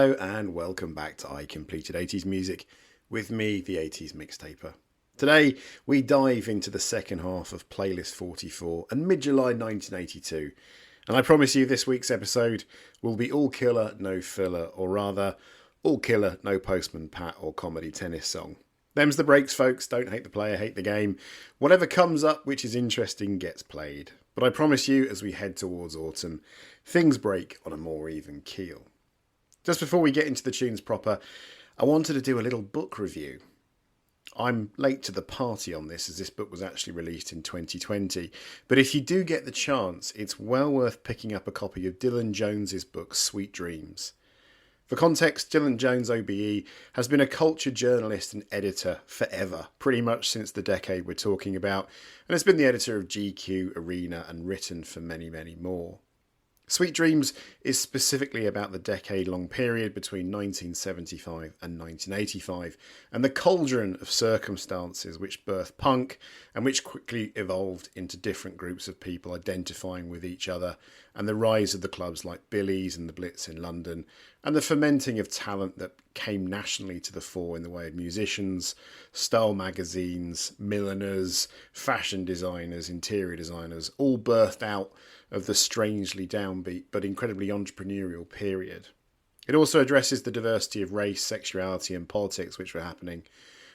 Hello and welcome back to I Completed 80s Music with me, the 80s Mixtaper. Today we dive into the second half of Playlist 44 and mid-July 1982. And I promise you this week's episode will be all killer, no filler, or rather, all killer, no Postman Pat or comedy tennis song. Them's the breaks, folks. Don't hate the player, hate the game. Whatever comes up which is interesting gets played. But I promise you, as we head towards autumn, things break on a more even keel. Just before we get into the tunes proper, I wanted to do a little book review. I'm late to the party on this, as this book was actually released in 2020. But if you do get the chance, it's well worth picking up a copy of Dylan Jones's book, Sweet Dreams. For context, Dylan Jones OBE has been a culture journalist and editor forever, pretty much since the decade we're talking about, and has been the editor of GQ, Arena, and written for many, many more. Sweet Dreams is specifically about the decade-long period between 1975 and 1985 and the cauldron of circumstances which birthed punk and which quickly evolved into different groups of people identifying with each other, and the rise of the clubs like Billy's and the Blitz in London, and the fermenting of talent that came nationally to the fore in the way of musicians, style magazines, milliners, fashion designers, interior designers, all birthed out of the strangely downbeat but incredibly entrepreneurial period. It also addresses the diversity of race, sexuality and politics which were happening.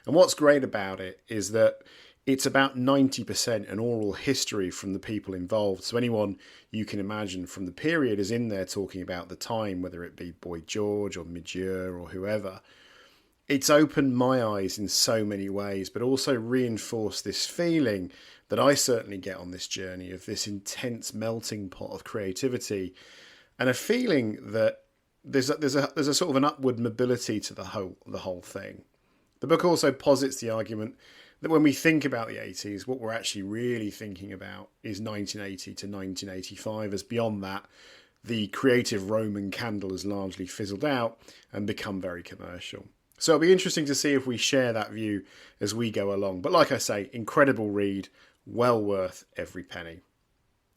And what's great about it is that it's about 90% an oral history from the people involved. So anyone you can imagine from the period is in there talking about the time, whether it be Boy George or Midgeur or whoever. It's opened my eyes in so many ways, but also reinforced this feeling that I certainly get on this journey of this intense melting pot of creativity, and a feeling that there's a sort of an upward mobility to the whole thing. The book also posits the argument that when we think about the 80s, what we're actually really thinking about is 1980 to 1985, as beyond that, the creative Roman candle has largely fizzled out and become very commercial. So it'll be interesting to see if we share that view as we go along. But like I say, incredible read, well worth every penny.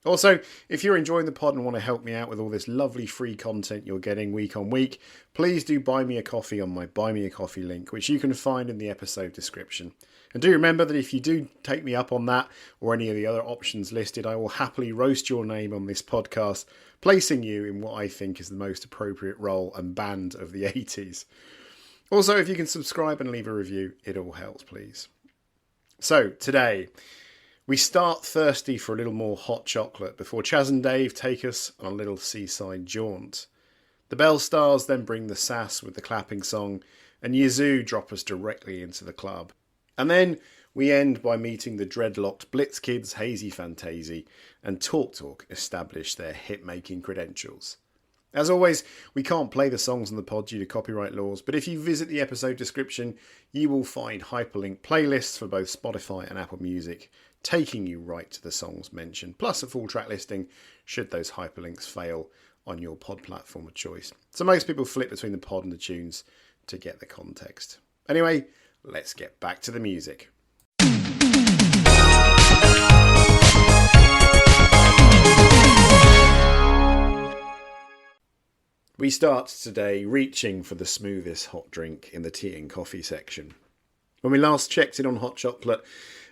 Also, if you're enjoying the pod and want to help me out with all this lovely free content you're getting week on week, please do buy me a coffee on my Buy Me a Coffee link, which you can find in the episode description. And do remember that if you do take me up on that or any of the other options listed, I will happily roast your name on this podcast, placing you in what I think is the most appropriate role and band of the 80s. Also, if you can subscribe and leave a review, it all helps, please. So, today, we start thirsty for a little more hot chocolate before Chaz and Dave take us on a little seaside jaunt. The Belle Stars then bring the sass with the clapping song, and Yazoo drop us directly into the club. And then we end by meeting the dreadlocked Blitz kids Haysi Fantayzee, and TalkTalk establish their hit-making credentials. As always, we can't play the songs on the pod due to copyright laws, but if you visit the episode description, you will find hyperlink playlists for both Spotify and Apple Music, taking you right to the songs mentioned, plus a full track listing should those hyperlinks fail on your pod platform of choice. So most people flip between the pod and the tunes to get the context. Anyway, let's get back to the music. We start today reaching for the smoothest hot drink in the tea and coffee section. When we last checked in on hot chocolate,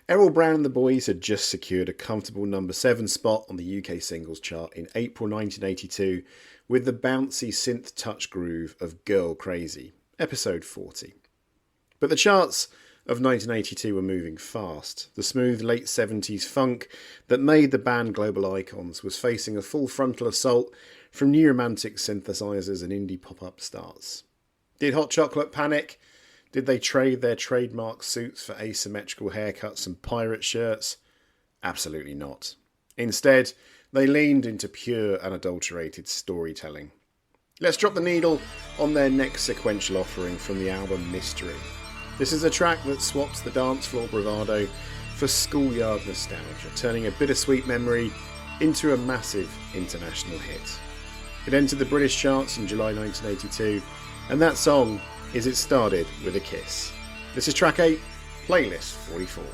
Errol Brown and the Boys had just secured a comfortable number 7 spot on the UK singles chart in April 1982 with the bouncy synth touch groove of Girl Crazy, episode 40. But the charts of 1982 were moving fast. The smooth late 70s funk that made the band global icons was facing a full frontal assault from new romantic synthesizers and indie pop-up starts. Did Hot Chocolate panic? Did they trade their trademark suits for asymmetrical haircuts and pirate shirts? Absolutely not. Instead, they leaned into pure, unadulterated storytelling. Let's drop the needle on their next sequential offering from the album Mystery. This is a track that swaps the dance floor bravado for schoolyard nostalgia, turning a bittersweet memory into a massive international hit. It entered the British charts in July 1982, and that song is It Started With a Kiss. This is track 8, Playlist 44.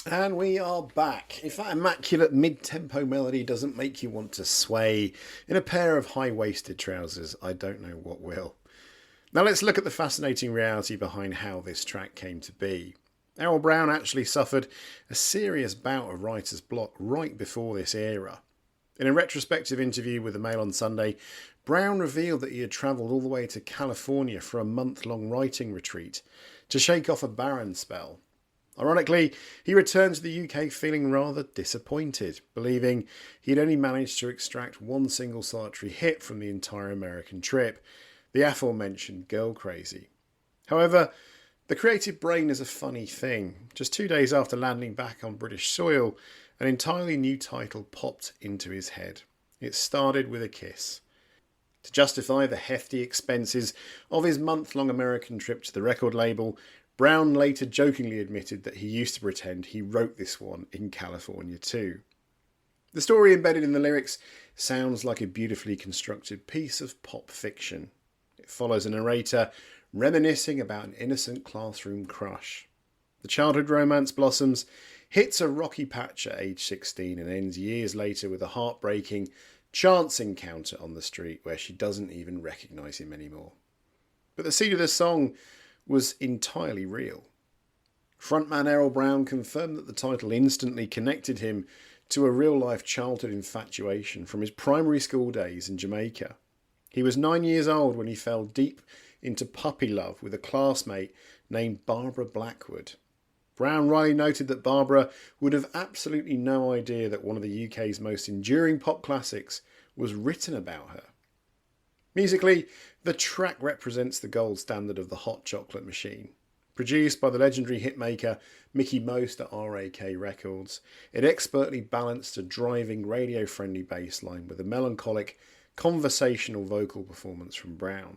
And we are back. If that immaculate mid-tempo melody doesn't make you want to sway in a pair of high-waisted trousers, I don't know what will. Now let's look at the fascinating reality behind how this track came to be. Errol Brown actually suffered a serious bout of writer's block right before this era. In a retrospective interview with the Mail on Sunday, Brown revealed that he had travelled all the way to California for a month-long writing retreat to shake off a barren spell. Ironically, he returned to the UK feeling rather disappointed, believing he had only managed to extract one single solitary hit from the entire American trip, the aforementioned Girl Crazy. However, the creative brain is a funny thing. Just 2 days after landing back on British soil, an entirely new title popped into his head. It started with a kiss. To justify the hefty expenses of his month-long American trip to the record label, Brown later jokingly admitted that he used to pretend he wrote this one in California too. The story embedded in the lyrics sounds like a beautifully constructed piece of pop fiction. It follows a narrator reminiscing about an innocent classroom crush. The childhood romance blossoms, hits a rocky patch at age 16 and ends years later with a heartbreaking chance encounter on the street where she doesn't even recognise him anymore. But the seed of the song was entirely real. Frontman Errol Brown confirmed that the title instantly connected him to a real-life childhood infatuation from his primary school days in Jamaica. He was 9 years old when he fell deep into puppy love with a classmate named Barbara Blackwood. Brown rightly noted that Barbara would have absolutely no idea that one of the UK's most enduring pop classics was written about her. Musically, the track represents the gold standard of the hot chocolate machine. Produced by the legendary hitmaker Mickey Most at RAK Records, it expertly balanced a driving radio-friendly bass line with a melancholic, conversational vocal performance from Brown.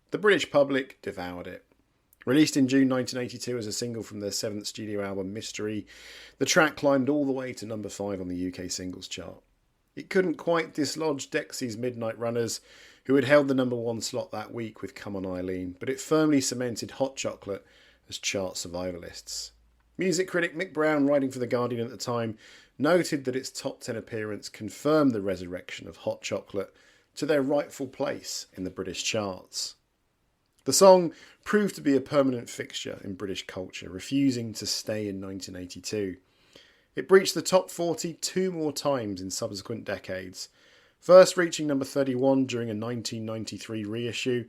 The British public devoured it. Released in June 1982 as a single from their seventh studio album Mystery, the track climbed all the way to number 5 on the UK singles chart. It couldn't quite dislodge Dexy's Midnight Runners, who had held the number 1 slot that week with Come On Eileen, but it firmly cemented Hot Chocolate as chart survivalists. Music critic Mick Brown, writing for The Guardian at the time, noted that its top 10 appearance confirmed the resurrection of Hot Chocolate to their rightful place in the British charts. The song proved to be a permanent fixture in British culture, refusing to stay in 1982. It breached the top 40 2 more times in subsequent decades, first reaching number 31 during a 1993 reissue,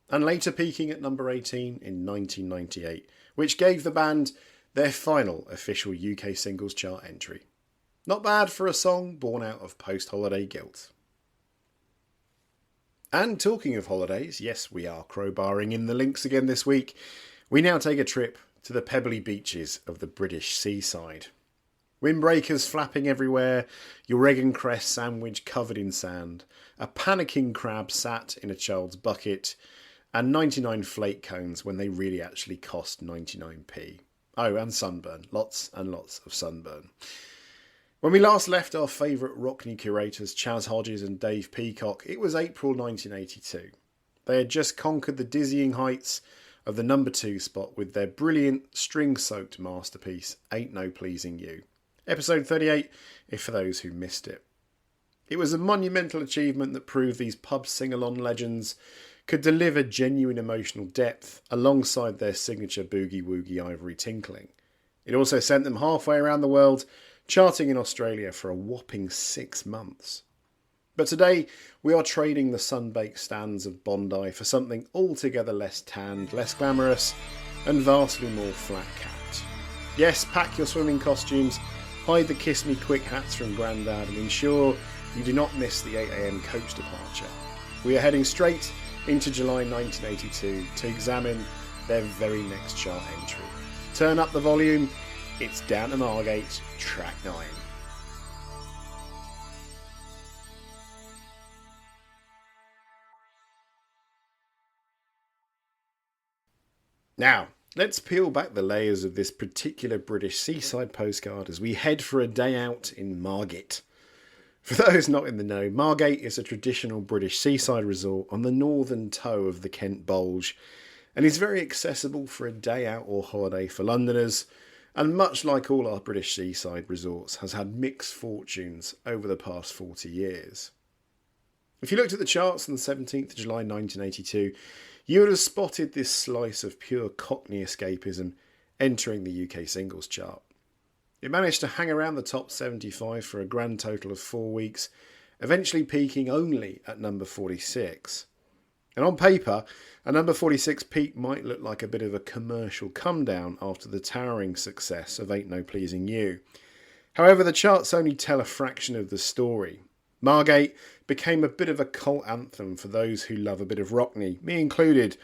and later peaking at number 18 in 1998, which gave the band their final official UK singles chart entry. Not bad for a song born out of post-holiday guilt. And talking of holidays, yes, we are crowbarring in the links again this week. We now take a trip to the pebbly beaches of the British seaside. Windbreakers flapping everywhere, your egg and cress sandwich covered in sand, a panicking crab sat in a child's bucket, and 99 flake cones when they really actually cost 99p. Oh, and sunburn. Lots and lots of sunburn. When we last left our favourite Rockney curators Chaz Hodges and Dave Peacock, it was April 1982. They had just conquered the dizzying heights of the number 2 spot with their brilliant, string-soaked masterpiece, Ain't No Pleasing You. Episode 38, if for those who missed it. It was a monumental achievement that proved these pub sing-along legends could deliver genuine emotional depth alongside their signature boogie-woogie ivory tinkling. It also sent them halfway around the world, charting in Australia for a whopping 6 months. But today, we are trading the sun-baked stands of Bondi for something altogether less tanned, less glamorous, and vastly more flat-capped. Yes, pack your swimming costumes, hide the Kiss Me Quick hats from Grandad, and ensure you do not miss the 8 AM coach departure. We are heading straight into July 1982 to examine their very next chart entry. Turn up the volume, it's Down to Margate, track 9. Now, let's peel back the layers of this particular British seaside postcard as we head for a day out in Margate. For those not in the know, Margate is a traditional British seaside resort on the northern toe of the Kent Bulge and is very accessible for a day out or holiday for Londoners, and much like all our British seaside resorts, has had mixed fortunes over the past 40 years. If you looked at the charts on the 17th of July 1982, you would have spotted this slice of pure Cockney escapism entering the UK singles chart. It managed to hang around the top 75 for a grand total of 4 weeks, eventually peaking only at number 46. And on paper, a number 46 peak might look like a bit of a commercial come down after the towering success of Ain't No Pleasing You. However, the charts only tell a fraction of the story. Margate became a bit of a cult anthem for those who love a bit of rockney, me included,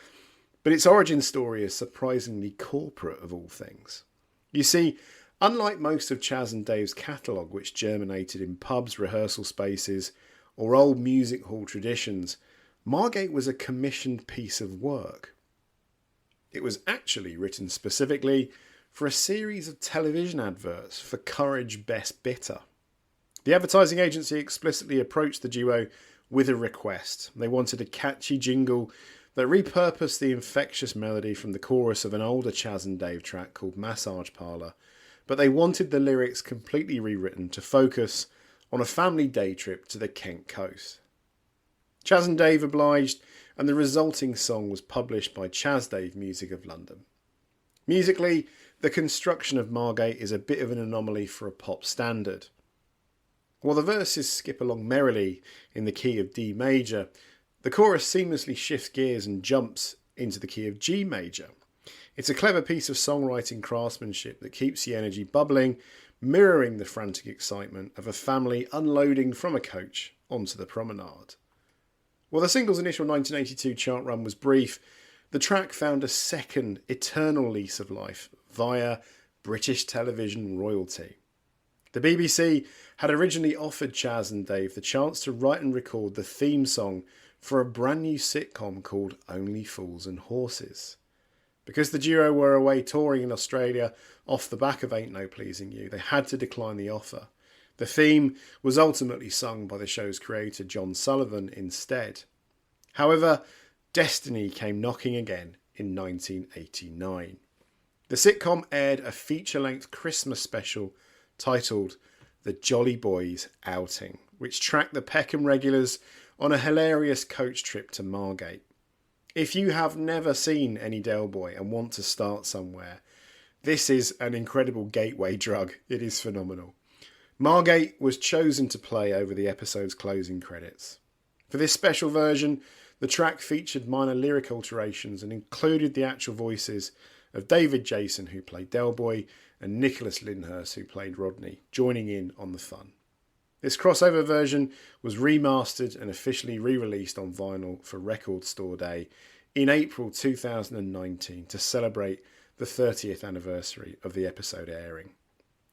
but its origin story is surprisingly corporate of all things. You see, unlike most of Chas and Dave's catalogue, which germinated in pubs, rehearsal spaces, or old music hall traditions, Margate was a commissioned piece of work. It was actually written specifically for a series of television adverts for Courage Best Bitter. The advertising agency explicitly approached the duo with a request. They wanted a catchy jingle that repurposed the infectious melody from the chorus of an older Chas and Dave track called Massage Parlour, but they wanted the lyrics completely rewritten to focus on a family day trip to the Kent coast. Chas and Dave obliged, and the resulting song was published by Chas Dave Music of London. Musically, the construction of Margate is a bit of an anomaly for a pop standard. While the verses skip along merrily in the key of D major, the chorus seamlessly shifts gears and jumps into the key of G major. It's a clever piece of songwriting craftsmanship that keeps the energy bubbling, mirroring the frantic excitement of a family unloading from a coach onto the promenade. While the single's initial 1982 chart run was brief, the track found a second eternal lease of life via British television royalty. The BBC had originally offered Chas and Dave the chance to write and record the theme song for a brand new sitcom called Only Fools and Horses. Because the duo were away touring in Australia off the back of Ain't No Pleasing You, they had to decline the offer. The theme was ultimately sung by the show's creator John Sullivan instead. However, destiny came knocking again in 1989. The sitcom aired a feature-length Christmas special titled The Jolly Boys Outing, which tracked the Peckham regulars on a hilarious coach trip to Margate. If you have never seen any Del Boy and want to start somewhere, this is an incredible gateway drug. It is phenomenal. Margate was chosen to play over the episode's closing credits. For this special version, the track featured minor lyric alterations and included the actual voices of David Jason, who played Del Boy, and Nicholas Lyndhurst, who played Rodney, joining in on the fun. This crossover version was remastered and officially re-released on vinyl for Record Store Day in April 2019 to celebrate the 30th anniversary of the episode airing.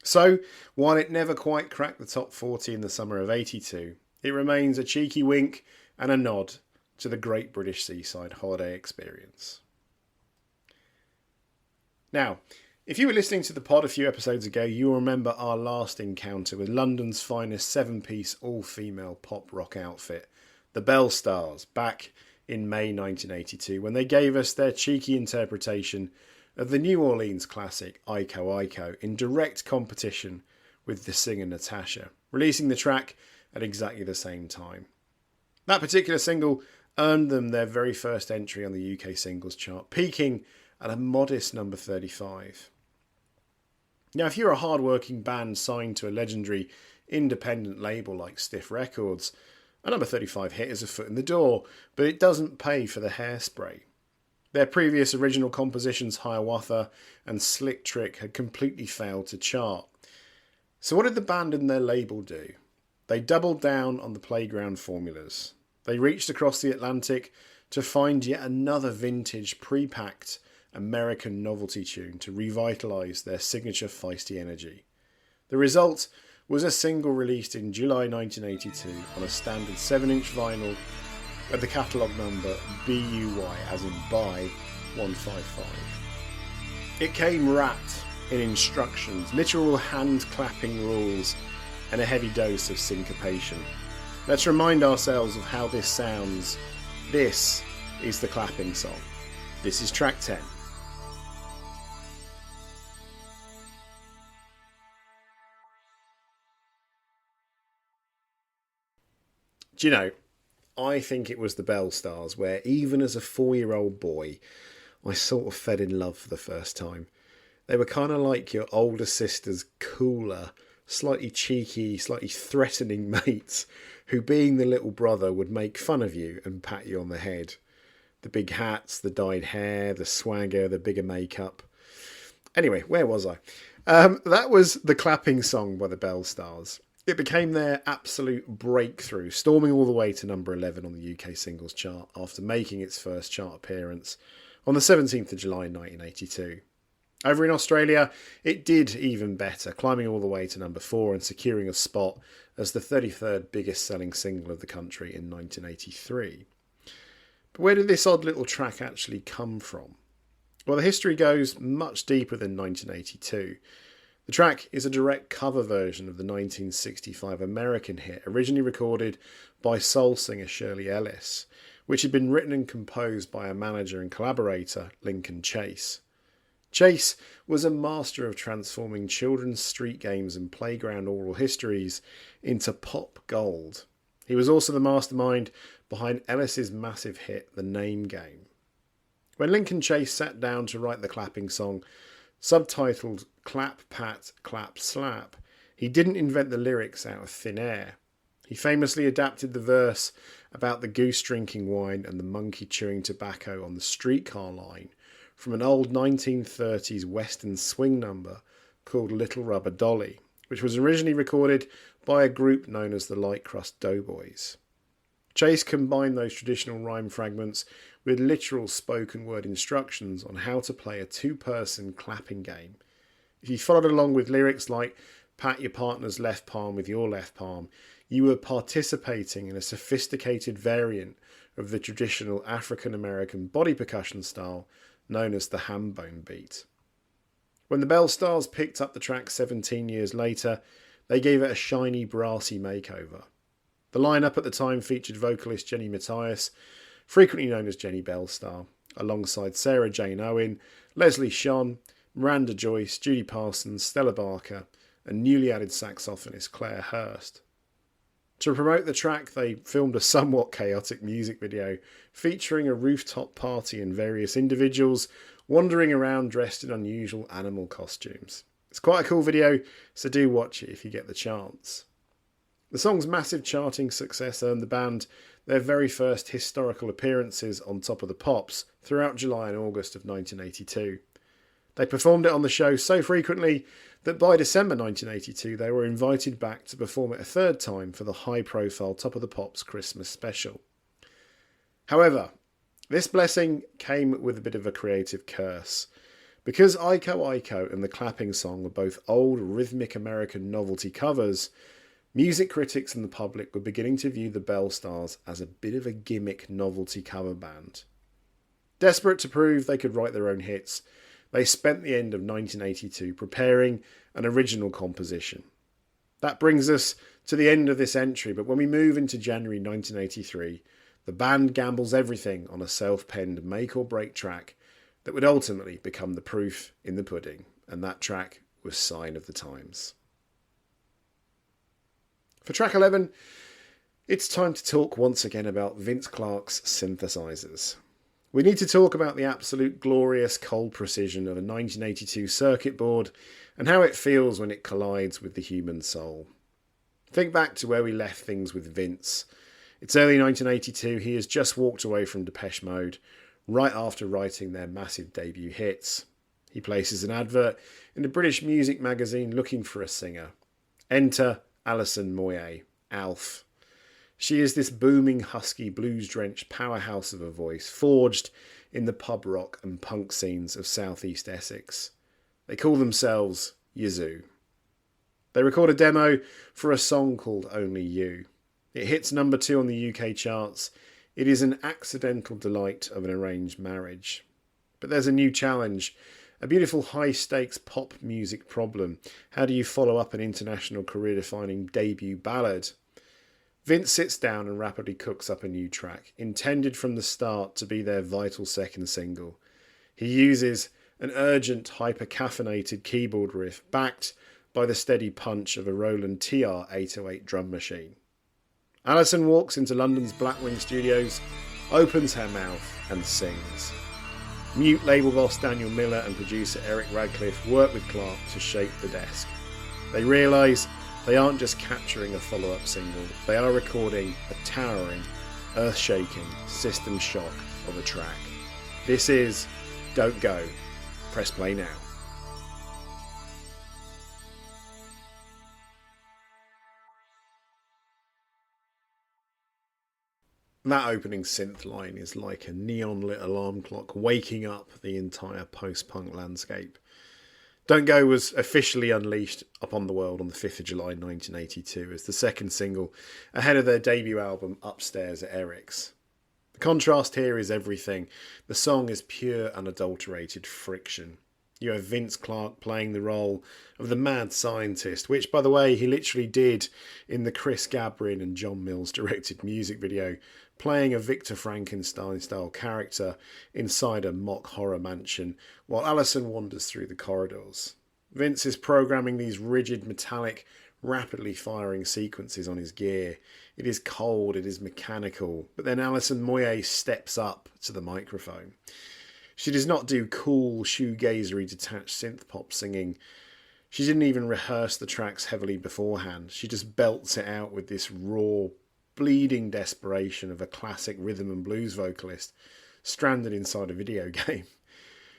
So, while it never quite cracked the top 40 in the summer of '82, it remains a cheeky wink and a nod to the great British seaside holiday experience. Now, if you were listening to the pod a few episodes ago, you'll remember our last encounter with London's finest 7-piece all-female pop rock outfit, the Belle Stars, back in May 1982, when they gave us their cheeky interpretation of the New Orleans classic Iko Iko in direct competition with the singer Natasha, releasing the track at exactly the same time. That particular single earned them their very first entry on the UK singles chart, peaking at a modest number 35. Now, if you're a hard-working band signed to a legendary independent label like Stiff Records, a number 35 hit is a foot in the door, but it doesn't pay for the hairspray. Their previous original compositions, Hiawatha and Slick Trick, had completely failed to chart. So what did the band and their label do? They doubled down on the playground formulas. They reached across the Atlantic to find yet another vintage pre-packed American novelty tune to revitalise their signature feisty energy. The result was a single released in July 1982 on a standard 7-inch vinyl with the catalogue number BUY, as in buy 155. It came wrapped in instructions, literal hand-clapping rules, and a heavy dose of syncopation. Let's remind ourselves of how this sounds. This is the clapping song. This is track 10. Do you know, I think it was the Belle Stars where even as a 4-year-old boy, I sort of fell in love for the first time. They were kind of like your older sister's cooler, slightly cheeky, slightly threatening mates who, being the little brother, would make fun of you and pat you on the head. The big hats, the dyed hair, the swagger, the bigger makeup. Anyway, where was I? That was the Clapping Song by the Belle Stars. It became their absolute breakthrough, storming all the way to number 11 on the UK singles chart after making its first chart appearance on the 17th of July 1982. Over in Australia, it did even better, climbing all the way to number 4 and securing a spot as the 33rd biggest selling single of the country in 1983. But where did this odd little track actually come from? Well, the history goes much deeper than 1982. The track is a direct cover version of the 1965 American hit, originally recorded by soul singer Shirley Ellis, which had been written and composed by a manager and collaborator, Lincoln Chase. Chase was a master of transforming children's street games and playground oral histories into pop gold. He was also the mastermind behind Ellis's massive hit, The Name Game. When Lincoln Chase sat down to write the Clapping Song, subtitled Clap, Pat, Clap, Slap, he didn't invent the lyrics out of thin air. He famously adapted the verse about the goose drinking wine and the monkey chewing tobacco on the streetcar line from an old 1930s Western swing number called Little Rubber Dolly, which was originally recorded by a group known as the Light Crust Doughboys. Chase combined those traditional rhyme fragments with literal spoken word instructions on how to play a two-person clapping game. If you followed along with lyrics like pat your partner's left palm with your left palm, you were participating in a sophisticated variant of the traditional African-American body percussion style known as the ham bone beat. When the Belle Stars picked up the track 17 years later, they gave it a shiny, brassy makeover. The lineup at the time featured vocalist Jenny Mathias, frequently known as Jenny Bellstar, alongside Sarah Jane Owen, Leslie Shon, Miranda Joyce, Judy Parsons, Stella Barker, and newly added saxophonist Claire Hurst. To promote the track, they filmed a somewhat chaotic music video featuring a rooftop party and various individuals wandering around dressed in unusual animal costumes. It's quite a cool video, so do watch it if you get the chance. The song's massive charting success earned the band their very first historical appearances on Top of the Pops throughout July and August of 1982. They performed it on the show so frequently that by December 1982 they were invited back to perform it a third time for the high-profile Top of the Pops Christmas special. However, this blessing came with a bit of a creative curse. Because Iko Iko and the Clapping Song were both old rhythmic American novelty covers, music critics and the public were beginning to view the Belle Stars as a bit of a gimmick novelty cover band. Desperate to prove they could write their own hits, they spent the end of 1982 preparing an original composition. That brings us to the end of this entry, but when we move into January 1983, the band gambles everything on a self-penned make-or-break track that would ultimately become the proof in the pudding, and that track was Sign of the Times. For track 11, it's time to talk once again about Vince Clarke's synthesizers. We need to talk about the absolute glorious cold precision of a 1982 circuit board and how it feels when it collides with the human soul. Think back to where we left things with Vince. It's early 1982, he has just walked away from Depeche Mode, right after writing their massive debut hits. He places an advert in a British music magazine looking for a singer. Enter Alison Moyet, Alf. She is this booming, husky, blues-drenched powerhouse of a voice, forged in the pub rock and punk scenes of southeast Essex. They call themselves Yazoo. They record a demo for a song called Only You. It hits number 2 on the UK charts. It is an accidental delight of an arranged marriage. But there's a new challenge, a beautiful high-stakes pop music problem. How do you follow up an international career-defining debut ballad? Vince sits down and rapidly cooks up a new track, intended from the start to be their vital second single. He uses an urgent, hyper-caffeinated keyboard riff, backed by the steady punch of a Roland TR-808 drum machine. Alison walks into London's Blackwing Studios, opens her mouth and sings. Mute label boss Daniel Miller and producer Eric Radcliffe work with Clark to shape the desk. They realise they aren't just capturing a follow-up single, they are recording a towering, earth-shaking system shock of a track. This is Don't Go. Press play now. That opening synth line is like a neon-lit alarm clock waking up the entire post-punk landscape. Don't Go was officially unleashed upon the world on the 5th of July 1982 as the second single ahead of their debut album Upstairs at Eric's. The contrast here is everything. The song is pure unadulterated friction. You have Vince Clarke playing the role of the mad scientist, which, by the way, he literally did in the Chris Gabrin and John Mills directed music video, playing a Victor Frankenstein-style character inside a mock horror mansion, while Alison wanders through the corridors. Vince is programming these rigid, metallic, rapidly firing sequences on his gear. It is cold, it is mechanical, but then Alison Moyet steps up to the microphone. She does not do cool, shoegazery, detached synth-pop singing. She didn't even rehearse the tracks heavily beforehand. She just belts it out with this raw, bleeding desperation of a classic rhythm and blues vocalist stranded inside a video game.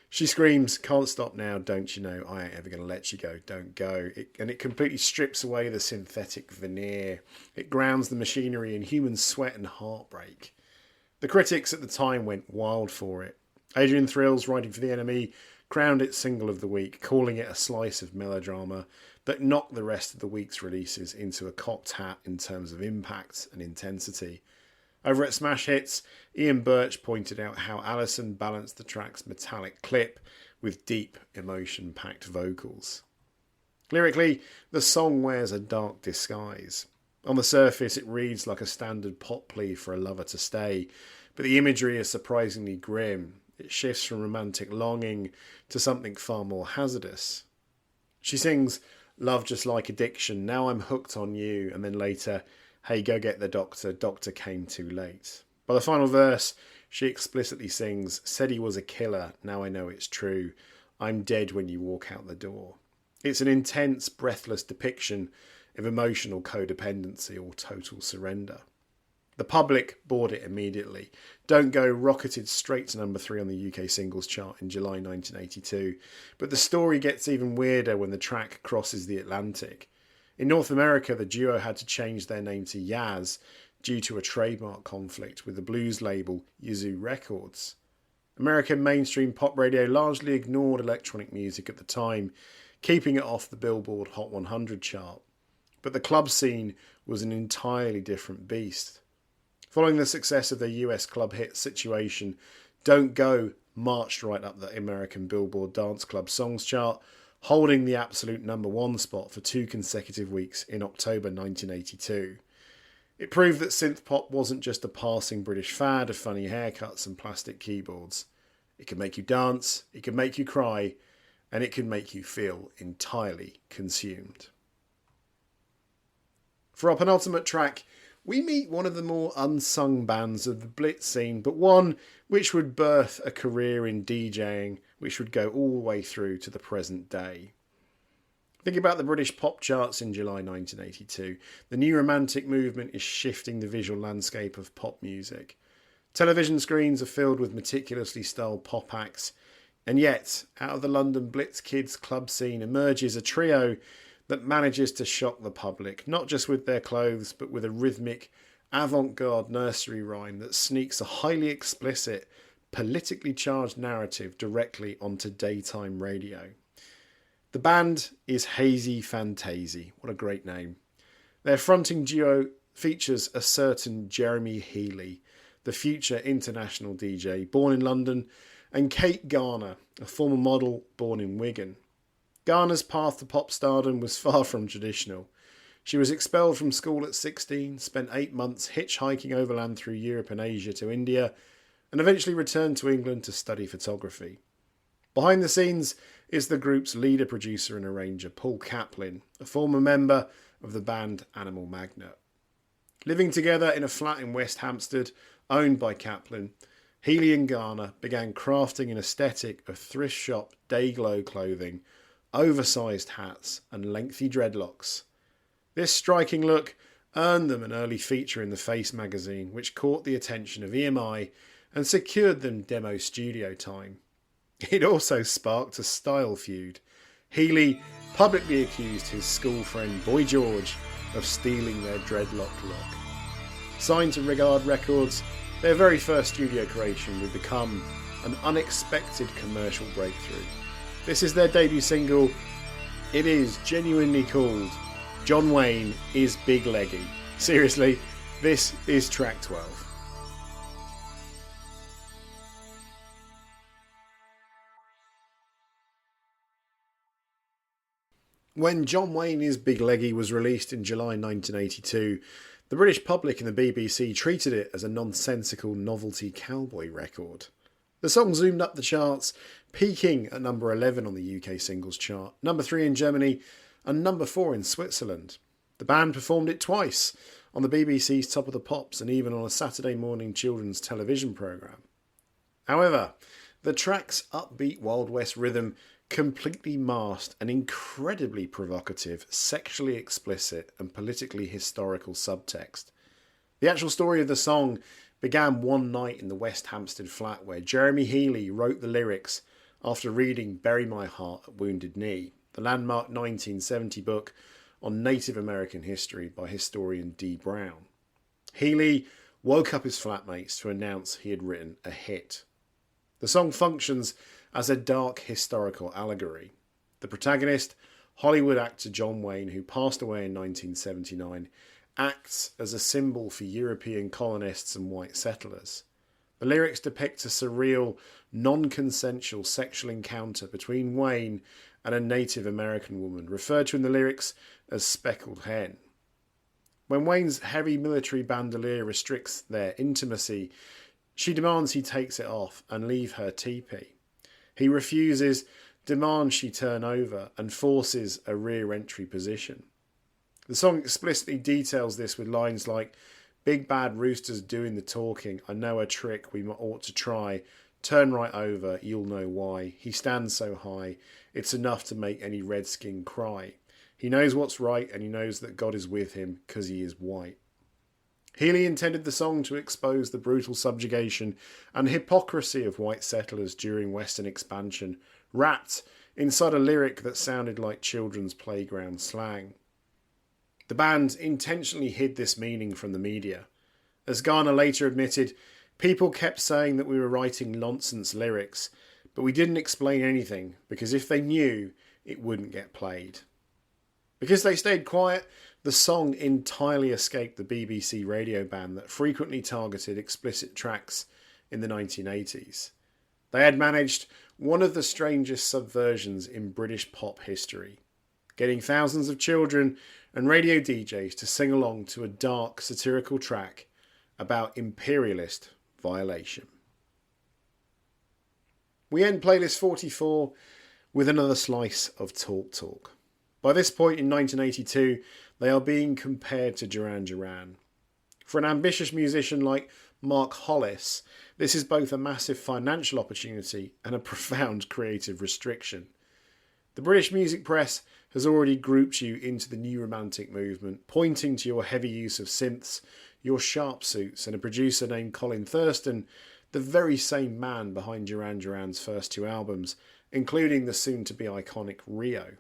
She screams, "Can't stop now, don't you know, I ain't ever going to let you go, don't go." And it completely strips away the synthetic veneer. It grounds the machinery in human sweat and heartbreak. The critics at the time went wild for it. Adrian Thrills, writing for The Enemy, crowned it single of the week, calling it a slice of melodrama that knocked the rest of the week's releases into a cocked hat in terms of impact and intensity. Over at Smash Hits, Ian Birch pointed out how Alison balanced the track's metallic clip with deep, emotion-packed vocals. Lyrically, the song wears a dark disguise. On the surface, it reads like a standard pop plea for a lover to stay, but the imagery is surprisingly grim. It shifts from romantic longing to something far more hazardous. She sings, "Love just like addiction, now I'm hooked on you," and then later, "Hey, go get the doctor, doctor came too late." By the final verse, she explicitly sings, "Said he was a killer, now I know it's true. I'm dead when you walk out the door." It's an intense, breathless depiction of emotional codependency or total surrender. The public bought it immediately. Don't Go rocketed straight to number 3 on the UK singles chart in July 1982, but the story gets even weirder when the track crosses the Atlantic. In North America, the duo had to change their name to Yaz due to a trademark conflict with the blues label Yazoo Records. American mainstream pop radio largely ignored electronic music at the time, keeping it off the Billboard Hot 100 chart. But the club scene was an entirely different beast. Following the success of their US club hit Situation, Don't Go marched right up the American Billboard Dance Club Songs chart, holding the absolute number 1 spot for 2 consecutive weeks in October 1982. It proved that synth-pop wasn't just a passing British fad of funny haircuts and plastic keyboards. It could make you dance, it could make you cry, and it could make you feel entirely consumed. For our penultimate track, we meet one of the more unsung bands of the Blitz scene, but one which would birth a career in DJing which would go all the way through to the present day. Think about the British pop charts in July 1982. The new romantic movement is shifting the visual landscape of pop music. Television screens are filled with meticulously styled pop acts, and yet, out of the London Blitz Kids club scene emerges a trio that manages to shock the public, not just with their clothes, but with a rhythmic, avant-garde nursery rhyme that sneaks a highly explicit, politically charged narrative directly onto daytime radio. The band is Haysi Fantayzee. What a great name. Their fronting duo features a certain Jeremy Healy, the future international DJ, born in London, and Kate Garner, a former model born in Wigan. Garner's path to pop stardom was far from traditional. She was expelled from school at 16, spent 8 months hitchhiking overland through Europe and Asia to India, and eventually returned to England to study photography. Behind the scenes is the group's leader, producer and arranger, Paul Kaplan, a former member of the band Animal Magnet. Living together in a flat in West Hampstead, owned by Kaplan, Healy and Garner began crafting an aesthetic of thrift shop day-glow clothing, oversized hats and lengthy dreadlocks. This striking look earned them an early feature in the Face magazine, which caught the attention of EMI and secured them demo studio time. It also sparked a style feud. Healy publicly accused his school friend Boy George of stealing their dreadlock look. Signed to Regard Records, their very first studio creation would become an unexpected commercial breakthrough. This is their debut single. It is genuinely called John Wayne is Big Leggy. Seriously, this is track 12. When John Wayne is Big Leggy was released in July 1982, the British public and the BBC treated it as a nonsensical novelty cowboy record. The song zoomed up the charts, peaking at number 11 on the UK singles chart, number 3 in Germany, and number 4 in Switzerland. The band performed it twice on the BBC's Top of the Pops and even on a Saturday morning children's television programme. However, the track's upbeat Wild West rhythm completely masked an incredibly provocative, sexually explicit and politically historical subtext. The actual story of the song began one night in the West Hampstead flat where Jeremy Healy wrote the lyrics after reading Bury My Heart at Wounded Knee, the landmark 1970 book on Native American history by historian D. Brown. Healy woke up his flatmates to announce he had written a hit. The song functions as a dark historical allegory. The protagonist, Hollywood actor John Wayne, who passed away in 1979, acts as a symbol for European colonists and white settlers. The lyrics depict a surreal, non-consensual sexual encounter between Wayne and a Native American woman, referred to in the lyrics as Speckled Hen. When Wayne's heavy military bandolier restricts their intimacy, she demands he takes it off and leave her teepee. He refuses, demands she turn over, and forces a rear entry position. The song explicitly details this with lines like, "Big bad rooster's doing the talking, I know a trick we ought to try, turn right over, you'll know why, he stands so high, it's enough to make any redskin cry. He knows what's right and he knows that God is with him, 'cause he is white." Healy intended the song to expose the brutal subjugation and hypocrisy of white settlers during Western expansion, wrapped inside a lyric that sounded like children's playground slang. The band intentionally hid this meaning from the media. As Garner later admitted, people kept saying that we were writing nonsense lyrics, but we didn't explain anything because if they knew, it wouldn't get played. Because they stayed quiet, the song entirely escaped the BBC radio ban that frequently targeted explicit tracks in the 1980s. They had managed one of the strangest subversions in British pop history, getting thousands of children and radio DJs to sing along to a dark, satirical track about imperialist violation. We end playlist 44 with another slice of TalkTalk. By this point in 1982, they are being compared to Duran Duran. For an ambitious musician like Mark Hollis, this is both a massive financial opportunity and a profound creative restriction. The British music press has already grouped you into the new romantic movement, pointing to your heavy use of synths, your sharp suits, and a producer named Colin Thurston, the very same man behind Duran Duran's first two albums, including the soon-to-be iconic Rio.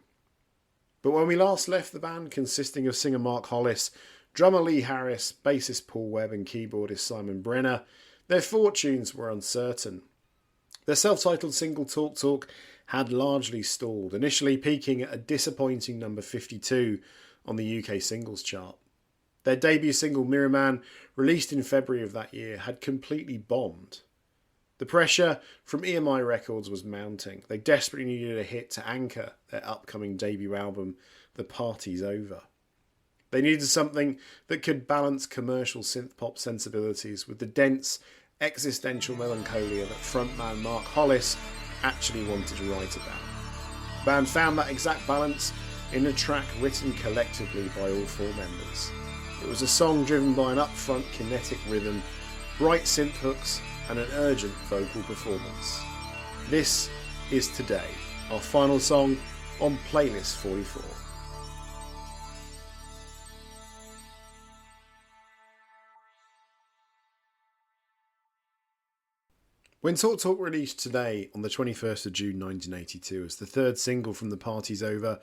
But when we last left the band, consisting of singer Mark Hollis, drummer Lee Harris, bassist Paul Webb and keyboardist Simon Brenner, their fortunes were uncertain. Their self-titled single Talk Talk had largely stalled, initially peaking at a disappointing number 52 on the UK singles chart. Their debut single Mirror Man, released in February of that year, had completely bombed. The pressure from EMI Records was mounting. They desperately needed a hit to anchor their upcoming debut album, The Party's Over. They needed something that could balance commercial synth-pop sensibilities with the dense, existential melancholia that frontman Mark Hollis actually wanted to write about. The band found that exact balance in a track written collectively by all four members. It was a song driven by an upfront kinetic rhythm, bright synth hooks and an urgent vocal performance. This is Today, our final song on Playlist 44. When TalkTalk released Today on the 21st of June 1982 as the third single from The Party's Over,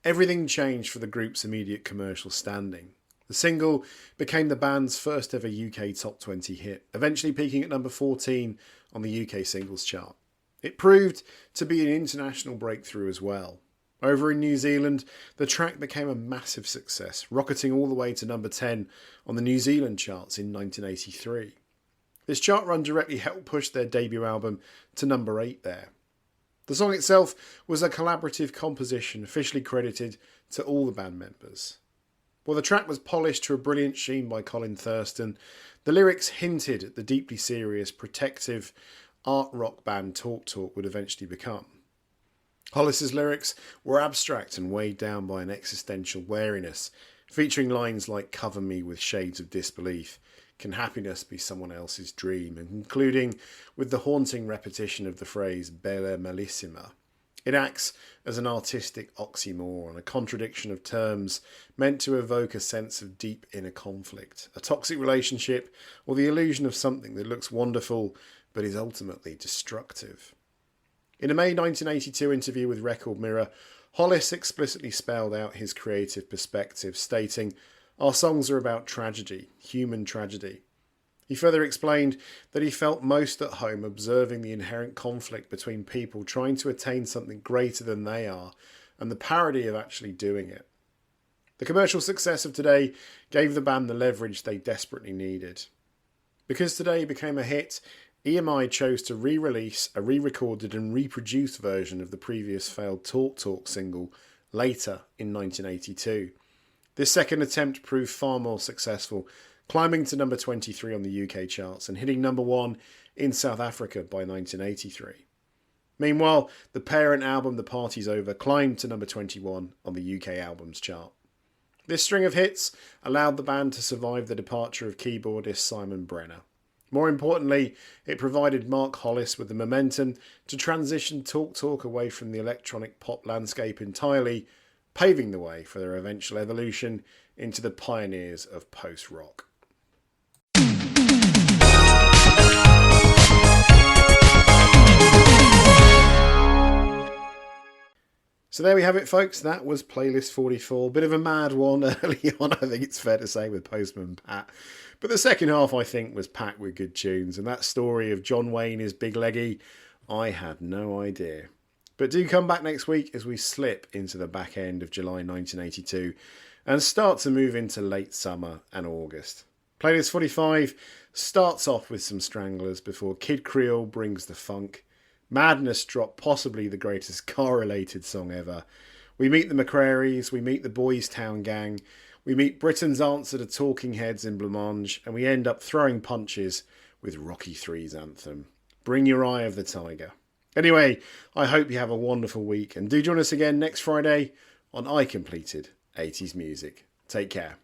everything changed for the group's immediate commercial standing. The single became the band's first ever UK top 20 hit, eventually peaking at number 14 on the UK singles chart. It proved to be an international breakthrough as well. Over in New Zealand, the track became a massive success, rocketing all the way to number 10 on the New Zealand charts in 1983. This chart run directly helped push their debut album to number 8 there. The song itself was a collaborative composition officially credited to all the band members. While the track was polished to a brilliant sheen by Colin Thurston, the lyrics hinted at the deeply serious, protective art rock band TalkTalk would eventually become. Hollis's lyrics were abstract and weighed down by an existential wariness, featuring lines like "Cover me with shades of disbelief, can happiness be someone else's dream?" and concluding with the haunting repetition of the phrase "bella malissima." It acts as an artistic oxymoron, a contradiction of terms meant to evoke a sense of deep inner conflict, a toxic relationship, or the illusion of something that looks wonderful but is ultimately destructive. In a May 1982 interview with Record Mirror, Hollis explicitly spelled out his creative perspective, stating, "Our songs are about tragedy, human tragedy." He further explained that he felt most at home observing the inherent conflict between people trying to attain something greater than they are and the parody of actually doing it. The commercial success of Today gave the band the leverage they desperately needed. Because Today became a hit, EMI chose to re-release a re-recorded and reproduced version of the previous failed TalkTalk single later in 1982. This second attempt proved far more successful, climbing to number 23 on the UK charts and hitting number 1 in South Africa by 1983. Meanwhile, the parent album The Party's Over climbed to number 21 on the UK albums chart. This string of hits allowed the band to survive the departure of keyboardist Simon Brenner. More importantly, it provided Mark Hollis with the momentum to transition TalkTalk away from the electronic pop landscape entirely, paving the way for their eventual evolution into the pioneers of post-rock. So there we have it, folks. That was Playlist 44. Bit of a mad one early on, I think it's fair to say, with Postman Pat. But the second half, I think, was packed with good tunes. And that story of John Wayne is Big Leggy, I had no idea. But do come back next week as we slip into the back end of July 1982 and start to move into late summer and August. Playlist 45 starts off with some Stranglers before Kid Creole brings the funk. Madness drop possibly the greatest car-related song ever. We meet the McCrarys, we meet the Boys Town Gang, we meet Britain's answer to Talking Heads in Blancmange, and we end up throwing punches with Rocky III's anthem, Bring Your Eye of the Tiger. Anyway, I hope you have a wonderful week, and do join us again next Friday on I Completed 80s Music. Take care.